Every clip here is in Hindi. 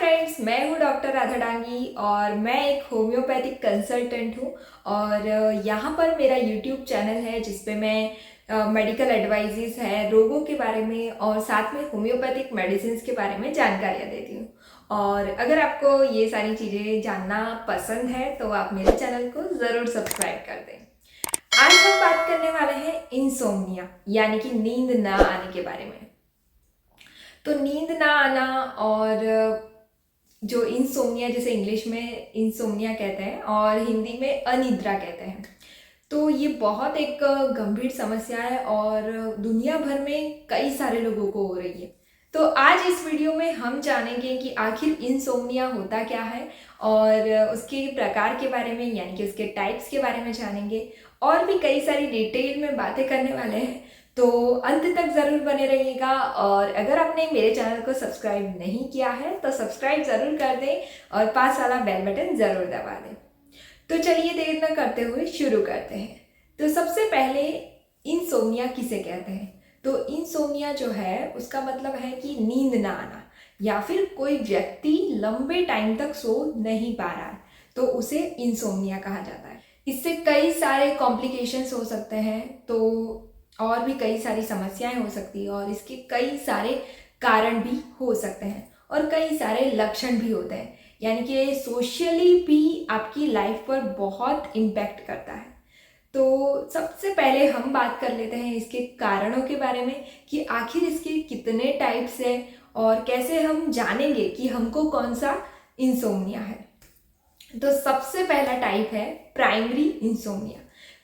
फ्रेंड्स, मैं हूँ डॉक्टर राधा डांगी और मैं एक होम्योपैथिक कंसल्टेंट हूँ। और यहाँ पर मेरा यूट्यूब चैनल है जिस पे मैं मेडिकल एडवाइजेस है रोगों के बारे में और साथ में होम्योपैथिक मेडिसिन के बारे में जानकारियाँ देती हूँ। और अगर आपको ये सारी चीज़ें जानना पसंद है तो आप मेरे चैनल को ज़रूर सब्सक्राइब कर दें। आज हम बात करने वाले हैं इंसोम्निया यानी कि नींद ना आने के बारे में। तो नींद ना आना और जो इंसोम्निया, जैसे इंग्लिश में इंसोम्निया कहते हैं और हिंदी में अनिद्रा कहते हैं, तो ये बहुत एक गंभीर समस्या है और दुनिया भर में कई सारे लोगों को हो रही है। तो आज इस वीडियो में हम जानेंगे कि आखिर इंसोम्निया होता क्या है और उसके प्रकार के बारे में यानी कि उसके टाइप्स के बारे में जानेंगे और भी कई सारी डिटेल में बातें करने वाले हैं। तो अंत तक ज़रूर बने रहिएगा और अगर आपने मेरे चैनल को सब्सक्राइब नहीं किया है तो सब्सक्राइब ज़रूर कर दें और पास वाला बेल बटन ज़रूर दबा दें। तो चलिए देर न करते हुए शुरू करते हैं। तो सबसे पहले इंसोम्निया किसे कहते हैं? तो इंसोम्निया जो है उसका मतलब है कि नींद ना आना या फिर कोई व्यक्ति लंबे टाइम तक सो नहीं पा रहा है तो उसे इंसोम्निया कहा जाता है। इससे कई सारे कॉम्प्लिकेशंस हो सकते हैं, तो और भी कई सारी समस्याएं हो सकती है और इसके कई सारे कारण भी हो सकते हैं और कई सारे लक्षण भी होते हैं, यानी कि सोशली भी आपकी लाइफ पर बहुत इम्पैक्ट करता है। तो सबसे पहले हम बात कर लेते हैं इसके कारणों के बारे में कि आखिर इसके कितने टाइप्स हैं और कैसे हम जानेंगे कि हमको कौन सा इंसोम्निया है। तो सबसे पहला टाइप है प्राइमरी इंसोम्निया।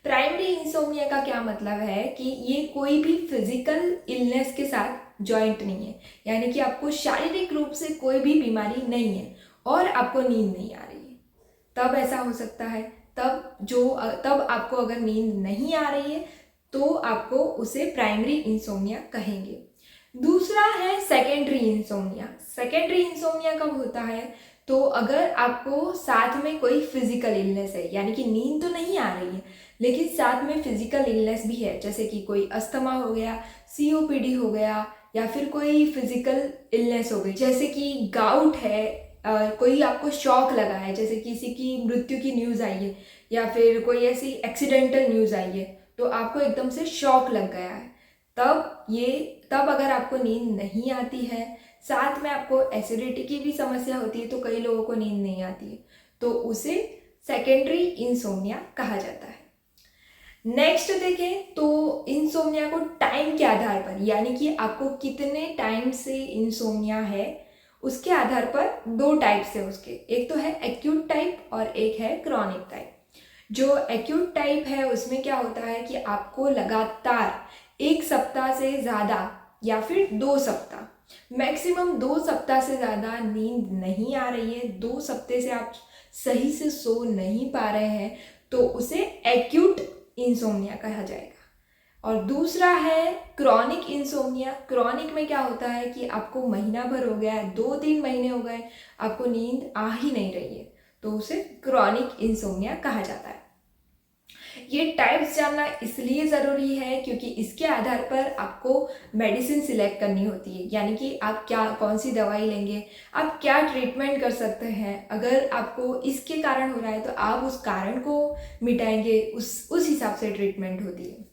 प्राइमरी इंसोम्निया का क्या मतलब है कि ये कोई भी फिजिकल इलनेस के साथ जॉइंट नहीं है, यानी कि आपको शारीरिक रूप से कोई भी बीमारी नहीं है और आपको नींद नहीं आ रही है। तब ऐसा हो सकता है, तब आपको अगर नींद नहीं आ रही है तो आपको उसे प्राइमरी इंसोम्निया कहेंगे। दूसरा है सेकेंडरी इंसोम्निया। सेकेंडरी इंसोम्निया कब होता है? तो अगर आपको साथ में कोई फिजिकल इलनेस है, यानी कि नींद तो नहीं आ रही है लेकिन साथ में फिजिकल इलनेस भी है, जैसे कि कोई अस्थमा हो गया, सीओपीडी हो गया या फिर कोई फिजिकल इलनेस हो गई, जैसे कि गाउट है, कोई आपको शॉक लगा है, जैसे किसी की मृत्यु की न्यूज़ आई है या फिर कोई ऐसी एक्सीडेंटल न्यूज़ आई है तो आपको एकदम से शॉक लग गया है, तब अगर आपको नींद नहीं आती है, साथ में आपको एसिडिटी की भी समस्या होती है तो कई लोगों को नींद नहीं आती है, तो उसे सेकेंडरी इंसोम्निया कहा जाता है। नेक्स्ट देखें तो इंसोम्निया को टाइम के आधार पर, यानी कि आपको कितने टाइम से इंसोम्निया है उसके आधार पर दो टाइप्स है उसके। एक तो है एक्यूट टाइप और एक है क्रॉनिक टाइप। जो एक्यूट टाइप है उसमें क्या होता है कि आपको लगातार 1 सप्ताह से ज़्यादा या फिर 2 सप्ताह, मैक्सिमम 2 सप्ताह से ज़्यादा नींद नहीं आ रही है, 2 सप्ताह से आप सही से सो नहीं पा रहे हैं, तो उसे एक्यूट इंसोम्निया कहा जाएगा। और दूसरा है क्रॉनिक इंसोम्निया। क्रॉनिक में क्या होता है कि आपको महीना भर हो गया है, 2-3 महीने हो गए, आपको नींद आ ही नहीं रही है, तो उसे क्रॉनिक इंसोम्निया कहा जाता है। ये टाइप्स जानना इसलिए ज़रूरी है क्योंकि इसके आधार पर आपको मेडिसिन सिलेक्ट करनी होती है, यानी कि आप कौन सी दवाई लेंगे, आप क्या ट्रीटमेंट कर सकते हैं। अगर आपको इसके कारण हो रहा है तो आप उस कारण को मिटाएंगे, उस हिसाब से ट्रीटमेंट होती है।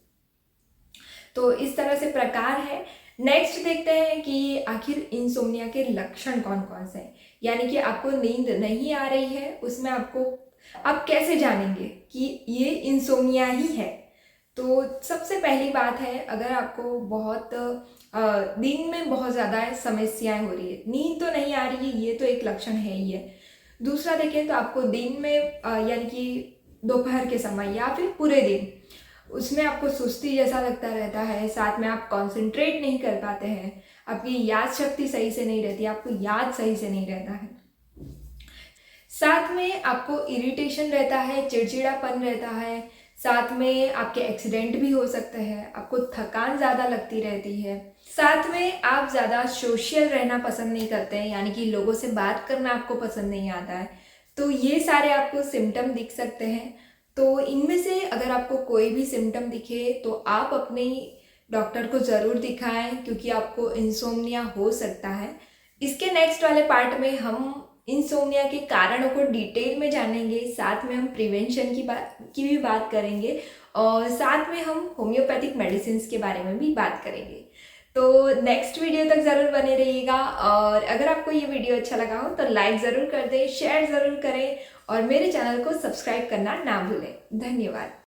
तो इस तरह से प्रकार है। नेक्स्ट देखते हैं कि आखिर इंसोम्निया के लक्षण कौन कौन से हैं, यानी कि आपको नींद नहीं आ रही है, उसमें आप कैसे जानेंगे कि ये इंसोम्निया ही है। तो सबसे पहली बात है, अगर आपको बहुत दिन में बहुत ज़्यादा समस्याएं हो रही है, नींद तो नहीं आ रही है, ये तो एक लक्षण है ही है। दूसरा देखें तो आपको दिन में यानी कि दोपहर के समय या फिर पूरे दिन उसमें आपको सुस्ती जैसा लगता रहता है, साथ में आप कंसंट्रेट नहीं कर पाते हैं, आपकी याद शक्ति सही से नहीं रहती, आपको याद सही से नहीं रहता है, साथ में आपको इरिटेशन रहता है, चिड़चिड़ापन रहता है, साथ में आपके एक्सीडेंट भी हो सकते हैं, आपको थकान ज़्यादा लगती रहती है, साथ में आप ज़्यादा सोशल रहना पसंद नहीं करते हैं, यानी कि लोगों से बात करना आपको पसंद नहीं आता है। तो ये सारे आपको सिम्टम दिख सकते हैं। तो इनमें से अगर आपको कोई भी सिम्टम दिखे तो आप अपने डॉक्टर को ज़रूर दिखाएं, क्योंकि आपको इंसोम्निया हो सकता है। इसके नेक्स्ट वाले पार्ट में हम इंसोम्निया के कारणों को डिटेल में जानेंगे, साथ में हम प्रिवेंशन की भी बात करेंगे और साथ में हम होम्योपैथिक मेडिसिन के बारे में भी बात करेंगे। तो नेक्स्ट वीडियो तक ज़रूर बने रहिएगा और अगर आपको ये वीडियो अच्छा लगा हो तो लाइक ज़रूर कर दें, शेयर ज़रूर करें और मेरे चैनल को सब्सक्राइब करना ना भूलें। धन्यवाद।